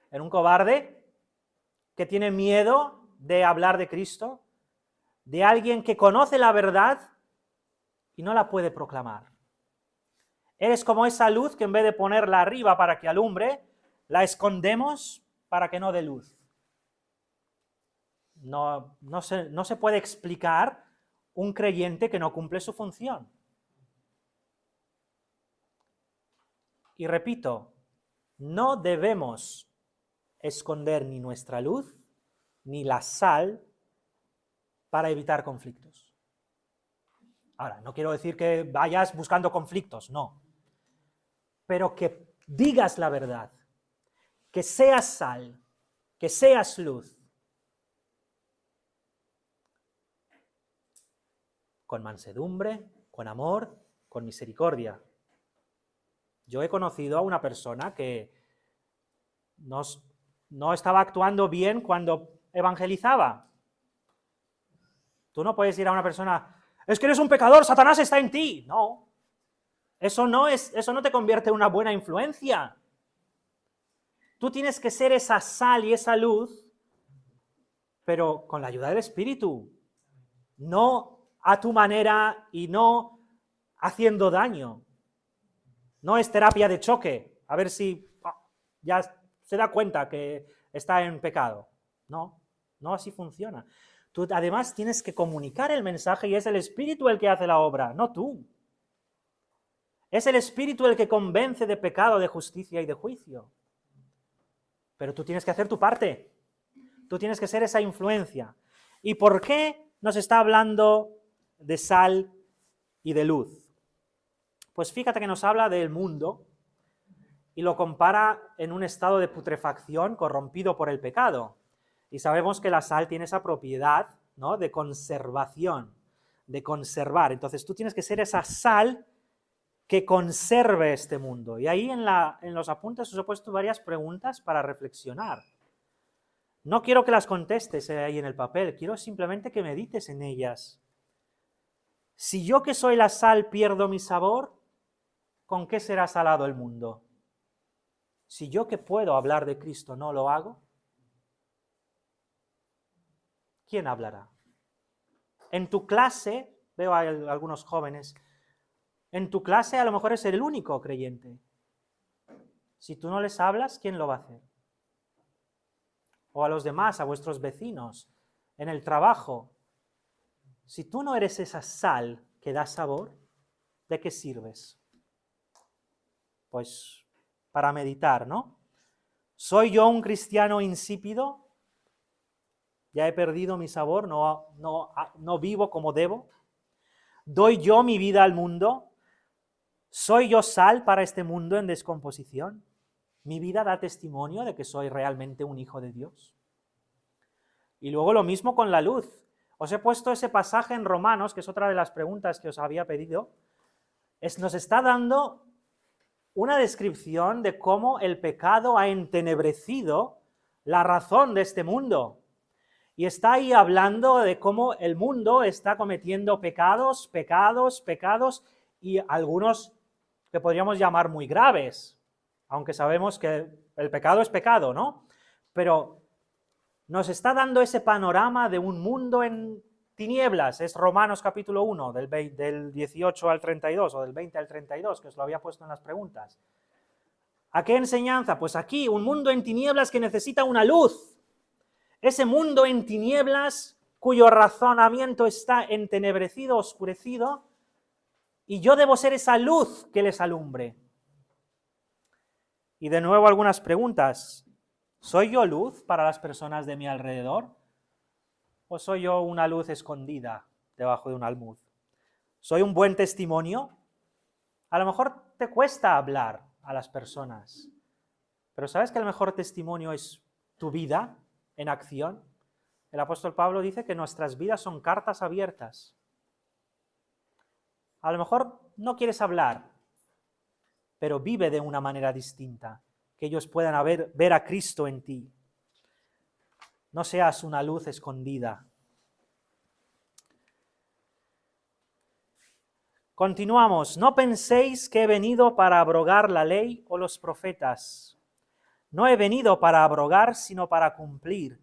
¿En un cobarde que tiene miedo de hablar de Cristo? ¿De alguien que conoce la verdad y no la puede proclamar? Eres como esa luz que en vez de ponerla arriba para que alumbre, la escondemos para que no dé luz. No se puede explicar un creyente que no cumple su función. Y repito, no debemos esconder ni nuestra luz ni la sal para evitar conflictos. Ahora, no quiero decir que vayas buscando conflictos, no. Pero que digas la verdad, que seas sal, que seas luz. Con mansedumbre, con amor, con misericordia. Yo he conocido a una persona que no estaba actuando bien cuando evangelizaba. Tú no puedes ir a una persona, es que eres un pecador, Satanás está en ti. No, eso no te convierte en una buena influencia. Tú tienes que ser esa sal y esa luz, pero con la ayuda del Espíritu. No a tu manera y no haciendo daño. No es terapia de choque, a ver si ya se da cuenta que está en pecado. No, no así funciona. Tú además tienes que comunicar el mensaje y es el Espíritu el que hace la obra, no tú. Es el Espíritu el que convence de pecado, de justicia y de juicio. Pero tú tienes que hacer tu parte. Tú tienes que ser esa influencia. ¿Y por qué nos está hablando de sal y de luz? Pues fíjate que nos habla del mundo y lo compara en un estado de putrefacción corrompido por el pecado. Y sabemos que la sal tiene esa propiedad, ¿no?, de conservación, de conservar. Entonces tú tienes que ser esa sal que conserve este mundo. Y ahí en los apuntes os he puesto varias preguntas para reflexionar. No quiero que las contestes ahí en el papel, quiero simplemente que medites en ellas. Si yo que soy la sal pierdo mi sabor, ¿con qué será salado el mundo? Si yo que puedo hablar de Cristo no lo hago, ¿quién hablará? En tu clase, veo a algunos jóvenes, en tu clase a lo mejor es el único creyente. Si tú no les hablas, ¿quién lo va a hacer? O a los demás, a vuestros vecinos, en el trabajo. Si tú no eres esa sal que da sabor, ¿de qué sirves? Pues para meditar, ¿no? ¿Soy yo un cristiano insípido? ¿Ya he perdido mi sabor? ¿No vivo como debo? ¿Doy yo mi vida al mundo? ¿Soy yo sal para este mundo en descomposición? ¿Mi vida da testimonio de que soy realmente un hijo de Dios? Y luego lo mismo con la luz. Os he puesto ese pasaje en Romanos, que es otra de las preguntas que os había pedido. Nos está dando una descripción de cómo el pecado ha entenebrecido la razón de este mundo. Y está ahí hablando de cómo el mundo está cometiendo pecados, y algunos que podríamos llamar muy graves, aunque sabemos que el pecado es pecado, ¿no? Pero nos está dando ese panorama de un mundo en tinieblas. Es Romanos capítulo 1, del 18 al 32, o del 20 al 32, que os lo había puesto en las preguntas. ¿A qué enseñanza? Pues aquí, un mundo en tinieblas que necesita una luz. Ese mundo en tinieblas cuyo razonamiento está entenebrecido, oscurecido, y yo debo ser esa luz que les alumbre. Y de nuevo algunas preguntas. ¿Soy yo luz para las personas de mi alrededor? ¿O soy yo una luz escondida debajo de un almud? ¿Soy un buen testimonio? A lo mejor te cuesta hablar a las personas, pero ¿sabes que el mejor testimonio es tu vida en acción? El apóstol Pablo dice que nuestras vidas son cartas abiertas. A lo mejor no quieres hablar, pero vive de una manera distinta, que ellos puedan ver a Cristo en ti. No seas una luz escondida. Continuamos. No penséis que he venido para abrogar la ley o los profetas. No he venido para abrogar, sino para cumplir.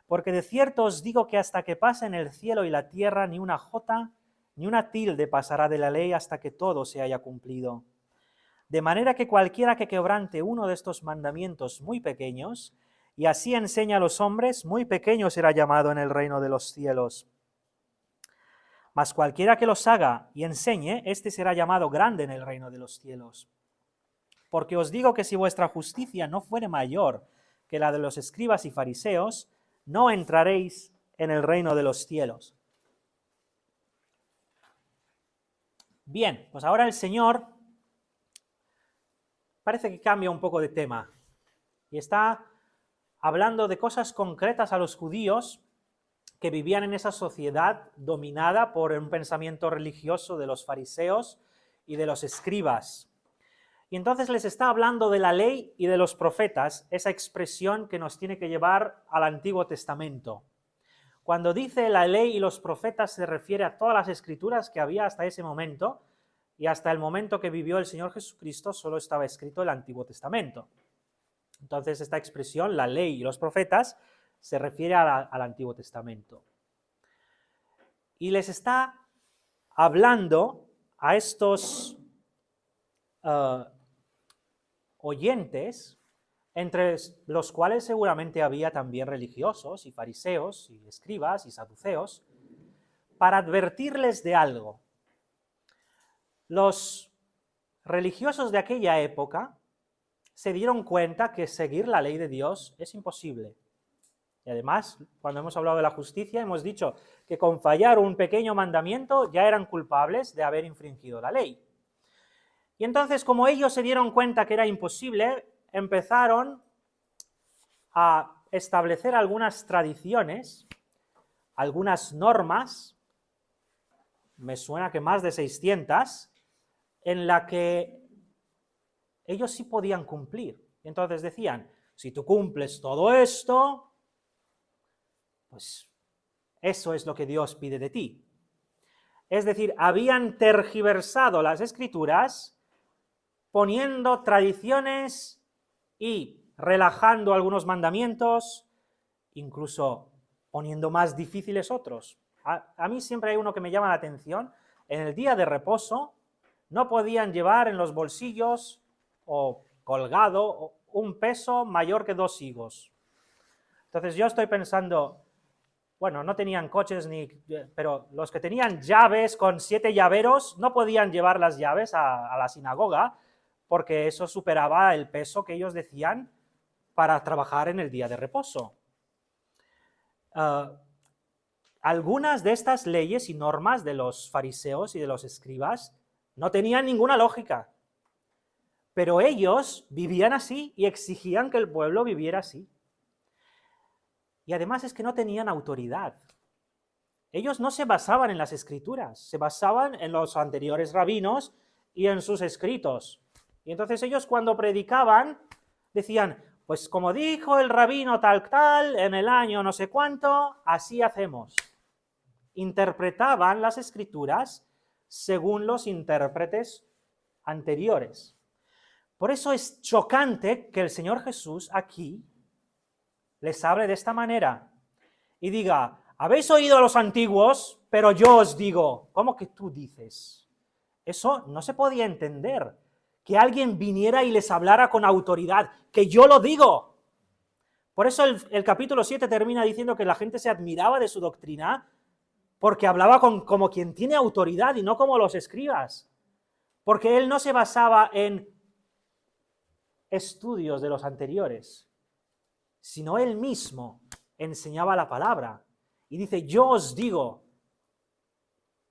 Porque de cierto os digo que hasta que pasen el cielo y la tierra, ni una jota ni una tilde pasará de la ley hasta que todo se haya cumplido. De manera que cualquiera que quebrante uno de estos mandamientos muy pequeños, y así enseña a los hombres, muy pequeño será llamado en el reino de los cielos. Mas cualquiera que los haga y enseñe, éste será llamado grande en el reino de los cielos. Porque os digo que si vuestra justicia no fuere mayor que la de los escribas y fariseos, no entraréis en el reino de los cielos. Bien, pues ahora el Señor parece que cambia un poco de tema y está hablando de cosas concretas a los judíos que vivían en esa sociedad dominada por un pensamiento religioso de los fariseos y de los escribas. Y entonces les está hablando de la ley y de los profetas, esa expresión que nos tiene que llevar al Antiguo Testamento. Cuando dice la ley y los profetas se refiere a todas las escrituras que había hasta ese momento, y hasta el momento que vivió el Señor Jesucristo solo estaba escrito el Antiguo Testamento. Entonces esta expresión, la ley y los profetas, se refiere al Antiguo Testamento. Y les está hablando a estos oyentes, entre los cuales seguramente había también religiosos y fariseos y escribas y saduceos, para advertirles de algo. Los religiosos de aquella época se dieron cuenta que seguir la ley de Dios es imposible. Y además, cuando hemos hablado de la justicia, hemos dicho que con fallar un pequeño mandamiento ya eran culpables de haber infringido la ley. Y entonces, como ellos se dieron cuenta que era imposible, empezaron a establecer algunas tradiciones, algunas normas, me suena que más de 600, en la que ellos sí podían cumplir. Y entonces decían, si tú cumples todo esto, pues eso es lo que Dios pide de ti. Es decir, habían tergiversado las Escrituras poniendo tradiciones y relajando algunos mandamientos, incluso poniendo más difíciles otros. A mí siempre hay uno que me llama la atención. En el día de reposo no podían llevar en los bolsillos o colgado un peso mayor que 2 higos. Entonces yo estoy pensando, bueno, no tenían coches pero los que tenían llaves con 7 llaveros no podían llevar las llaves a la sinagoga porque eso superaba el peso que ellos decían para trabajar en el día de reposo. Algunas de estas leyes y normas de los fariseos y de los escribas no tenían ninguna lógica, pero ellos vivían así y exigían que el pueblo viviera así. Y además es que no tenían autoridad. Ellos no se basaban en las escrituras, se basaban en los anteriores rabinos y en sus escritos. Y entonces ellos cuando predicaban decían, pues como dijo el rabino tal, en el año no sé cuánto, así hacemos. Interpretaban las escrituras según los intérpretes anteriores. Por eso es chocante que el Señor Jesús aquí les hable de esta manera y diga, habéis oído a los antiguos, pero yo os digo. ¿Cómo que tú dices? Eso no se podía entender, que alguien viniera y les hablara con autoridad, que yo lo digo. Por eso el capítulo 7 termina diciendo que la gente se admiraba de su doctrina, porque hablaba como quien tiene autoridad y no como los escribas. Porque él no se basaba en estudios de los anteriores, sino él mismo enseñaba la palabra. Y dice, yo os digo,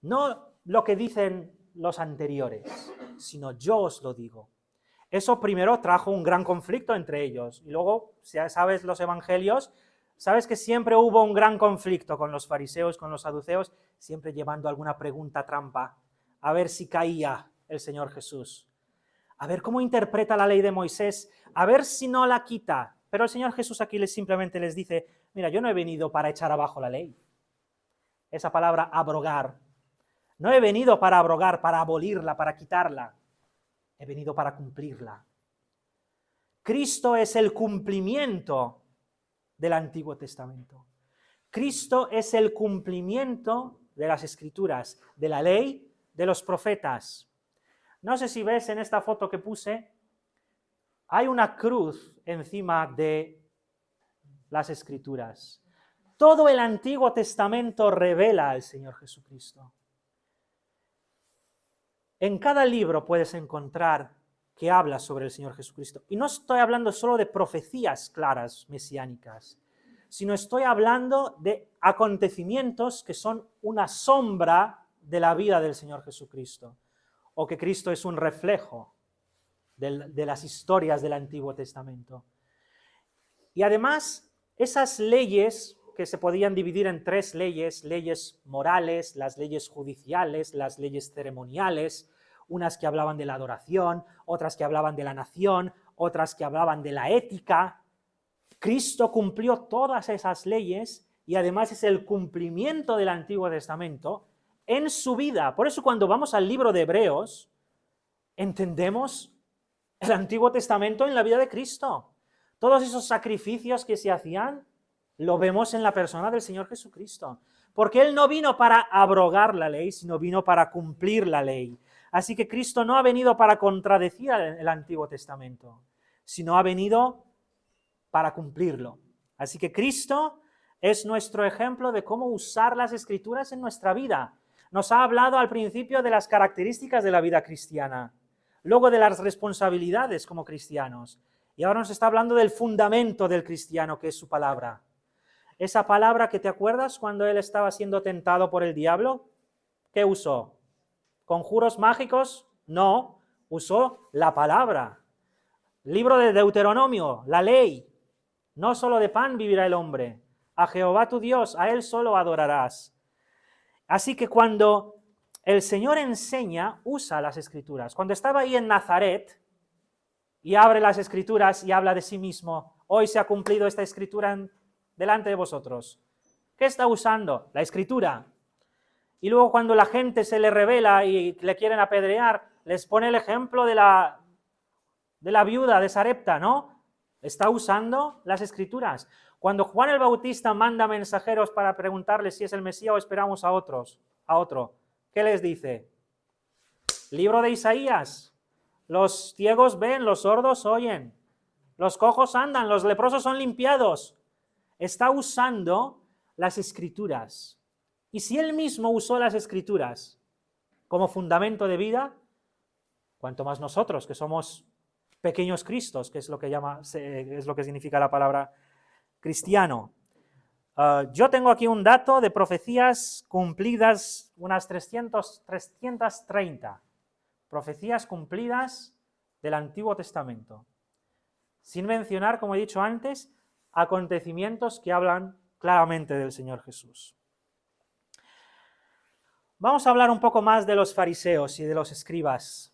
no lo que dicen los anteriores, sino yo os lo digo. Eso primero trajo un gran conflicto entre ellos. Y luego, si ya sabes los evangelios, sabes que siempre hubo un gran conflicto con los fariseos, con los saduceos, siempre llevando alguna pregunta trampa, a ver si caía el Señor Jesús. A ver cómo interpreta la ley de Moisés, a ver si no la quita. Pero el Señor Jesús aquí simplemente les dice, mira, yo no he venido para echar abajo la ley. Esa palabra abrogar. No he venido para abrogar, para abolirla, para quitarla. He venido para cumplirla. Cristo es el cumplimiento del Antiguo Testamento. Cristo es el cumplimiento de las Escrituras, de la ley, de los profetas. No sé si ves en esta foto que puse, hay una cruz encima de las Escrituras. Todo el Antiguo Testamento revela al Señor Jesucristo. En cada libro puedes encontrar que habla sobre el Señor Jesucristo. Y no estoy hablando solo de profecías claras mesiánicas, sino estoy hablando de acontecimientos que son una sombra de la vida del Señor Jesucristo, o que Cristo es un reflejo de las historias del Antiguo Testamento. Y además, esas leyes que se podían dividir en 3 leyes, leyes morales, las leyes judiciales, las leyes ceremoniales, unas que hablaban de la adoración, otras que hablaban de la nación, otras que hablaban de la ética. Cristo cumplió todas esas leyes y además es el cumplimiento del Antiguo Testamento en su vida. Por eso cuando vamos al libro de Hebreos, entendemos el Antiguo Testamento en la vida de Cristo. Todos esos sacrificios que se hacían, lo vemos en la persona del Señor Jesucristo. Porque Él no vino para abrogar la ley, sino vino para cumplir la ley. Así que Cristo no ha venido para contradecir el Antiguo Testamento, sino ha venido para cumplirlo. Así que Cristo es nuestro ejemplo de cómo usar las Escrituras en nuestra vida. Nos ha hablado al principio de las características de la vida cristiana, luego de las responsabilidades como cristianos, y ahora nos está hablando del fundamento del cristiano, que es su palabra. Esa palabra que te acuerdas cuando él estaba siendo tentado por el diablo, ¿qué usó? ¿Conjuros mágicos? No, usó la palabra. Libro de Deuteronomio, la ley. No solo de pan vivirá el hombre. A Jehová tu Dios, a Él solo adorarás. Así que cuando el Señor enseña, usa las Escrituras. Cuando estaba ahí en Nazaret y abre las Escrituras y habla de sí mismo, hoy se ha cumplido esta Escritura delante de vosotros. ¿Qué está usando? La Escritura. Y luego cuando la gente se le revela y le quieren apedrear, les pone el ejemplo de la viuda de Sarepta, ¿no? Está usando las Escrituras. Cuando Juan el Bautista manda mensajeros para preguntarle si es el Mesías o esperamos a otro, ¿qué les dice? Libro de Isaías. Los ciegos ven, los sordos oyen, los cojos andan, los leprosos son limpiados. Está usando las Escrituras. Y si él mismo usó las Escrituras como fundamento de vida, cuanto más nosotros, que somos pequeños Cristos, que es lo que significa la palabra cristiano. Yo tengo aquí un dato de profecías cumplidas, unas 330 profecías cumplidas del Antiguo Testamento, sin mencionar, como he dicho antes, acontecimientos que hablan claramente del Señor Jesús. Vamos a hablar un poco más de los fariseos y de los escribas.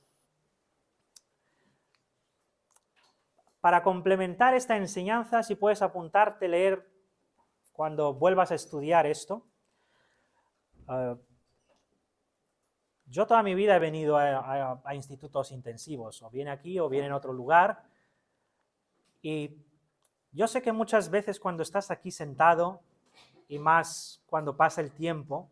Para complementar esta enseñanza, si puedes apuntarte, leer cuando vuelvas a estudiar esto. Yo toda mi vida he venido a institutos intensivos, o bien aquí o bien en otro lugar, y yo sé que muchas veces cuando estás aquí sentado, y más cuando pasa el tiempo,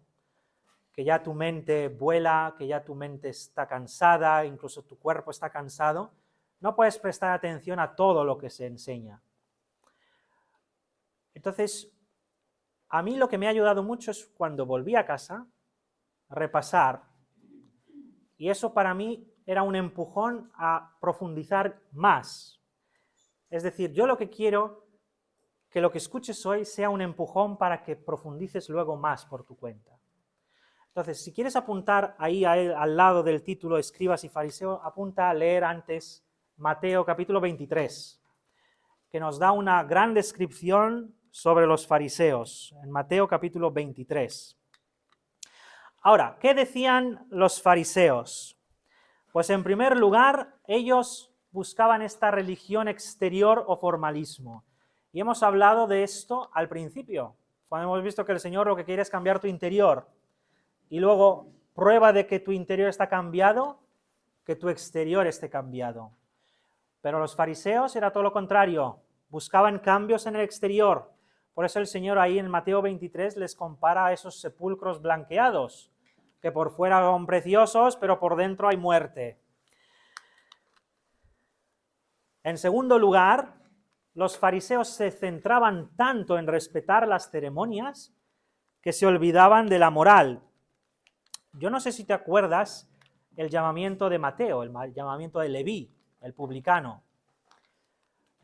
que ya tu mente vuela, que ya tu mente está cansada, incluso tu cuerpo está cansado, no puedes prestar atención a todo lo que se enseña. Entonces, a mí lo que me ha ayudado mucho es cuando volví a casa, repasar, y eso para mí era un empujón a profundizar más. Es decir, yo lo que quiero que lo que escuches hoy sea un empujón para que profundices luego más por tu cuenta. Entonces, si quieres apuntar ahí al lado del título Escribas y Fariseos, apunta a leer antes Mateo capítulo 23, que nos da una gran descripción sobre los fariseos, en Mateo capítulo 23. Ahora, ¿qué decían los fariseos? Pues en primer lugar, ellos buscaban esta religión exterior o formalismo. Y hemos hablado de esto al principio, cuando hemos visto que el Señor lo que quiere es cambiar tu interior. Y luego, prueba de que tu interior está cambiado, que tu exterior esté cambiado. Pero los fariseos era todo lo contrario, buscaban cambios en el exterior. Por eso el Señor ahí en Mateo 23 les compara a esos sepulcros blanqueados, que por fuera son preciosos, pero por dentro hay muerte. En segundo lugar, los fariseos se centraban tanto en respetar las ceremonias que se olvidaban de la moral. Yo no sé si te acuerdas el llamamiento de Mateo, el llamamiento de Leví, el publicano.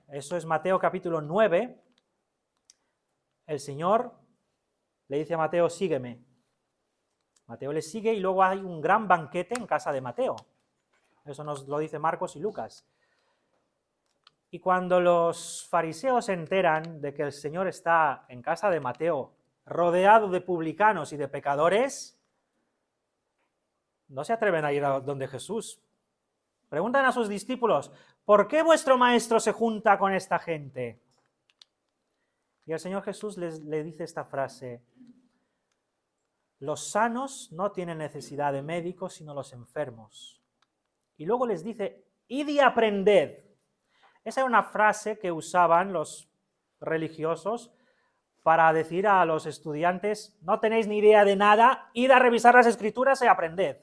Eso es Mateo capítulo 9. El Señor le dice a Mateo, sígueme. Mateo le sigue y luego hay un gran banquete en casa de Mateo. Eso nos lo dice Marcos y Lucas. Y cuando los fariseos se enteran de que el Señor está en casa de Mateo, rodeado de publicanos y de pecadores, no se atreven a ir a donde Jesús. Preguntan a sus discípulos, ¿por qué vuestro maestro se junta con esta gente? Y el Señor Jesús le dice esta frase, los sanos no tienen necesidad de médicos, sino los enfermos. Y luego les dice, id y aprended. Esa era una frase que usaban los religiosos para decir a los estudiantes, no tenéis ni idea de nada, id a revisar las Escrituras y aprended.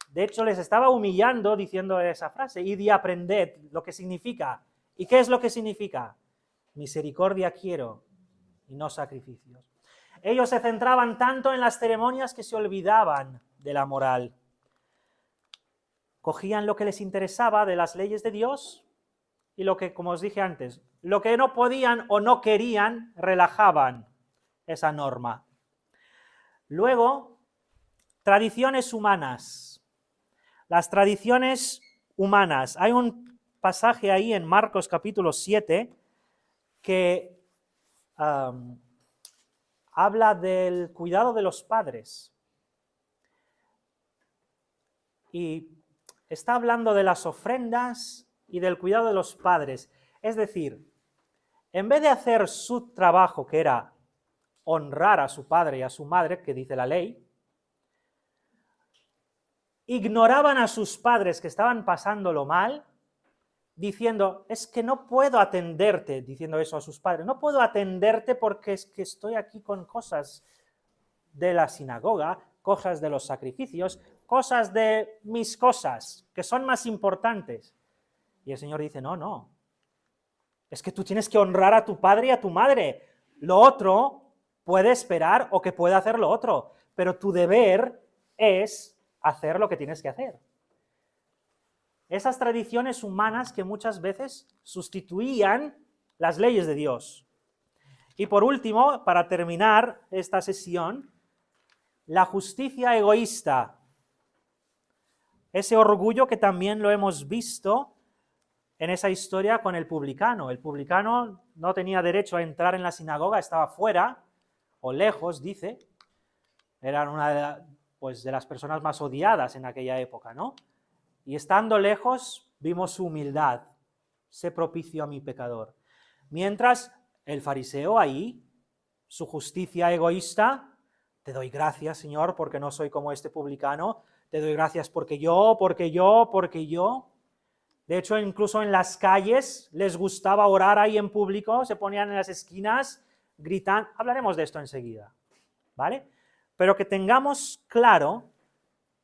De hecho, les estaba humillando diciendo esa frase, id y aprended, lo que significa. ¿Y qué es lo que significa? Misericordia quiero y no sacrificios. Ellos se centraban tanto en las ceremonias que se olvidaban de la moral. Cogían lo que les interesaba de las leyes de Dios y lo que, como os dije antes, lo que no podían o no querían, relajaban esa norma. Luego, tradiciones humanas. Las tradiciones humanas. Hay un pasaje ahí en Marcos capítulo 7 que habla del cuidado de los padres. Y está hablando de las ofrendas y del cuidado de los padres. Es decir, en vez de hacer su trabajo, que era honrar a su padre y a su madre, que dice la ley, ignoraban a sus padres que estaban pasándolo mal diciendo, es que no puedo atenderte, diciendo eso a sus padres, no puedo atenderte porque es que estoy aquí con cosas de la sinagoga, cosas de los sacrificios, cosas de mis cosas, que son más importantes. Y el Señor dice, no, no, es que tú tienes que honrar a tu padre y a tu madre. Lo otro puede esperar o que pueda hacer lo otro, pero tu deber es hacer lo que tienes que hacer. Esas tradiciones humanas que muchas veces sustituían las leyes de Dios. Y por último, para terminar esta sesión, la justicia egoísta. Ese orgullo que también lo hemos visto en esa historia con el publicano. El publicano no tenía derecho a entrar en la sinagoga, estaba fuera o lejos, dice. Era una de las personas más odiadas en aquella época, ¿no? Y estando lejos, vimos su humildad. Sé propicio a mi pecador. Mientras el fariseo ahí, su justicia egoísta, te doy gracias, Señor, porque no soy como este publicano. Te doy gracias porque yo. De hecho, incluso en las calles les gustaba orar ahí en público, se ponían en las esquinas, gritan. Hablaremos de esto enseguida, ¿vale? Pero que tengamos claro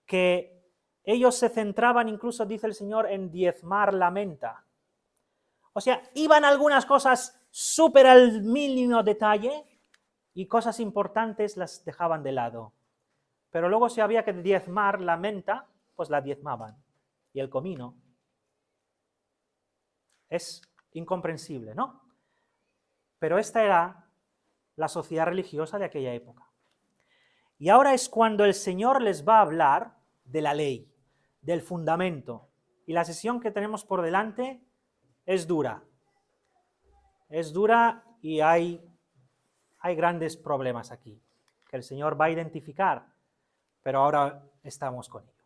que ellos se centraban, incluso dice el Señor, en diezmar la menta. O sea, iban algunas cosas súper al mínimo detalle y cosas importantes las dejaban de lado. Pero luego si había que diezmar la menta, pues la diezmaban. Y el comino. Es incomprensible, ¿no? Pero esta era la sociedad religiosa de aquella época. Y ahora es cuando el Señor les va a hablar de la ley, del fundamento. Y la sesión que tenemos por delante es dura. Es dura y hay grandes problemas aquí, que el Señor va a identificar, pero ahora estamos con ellos.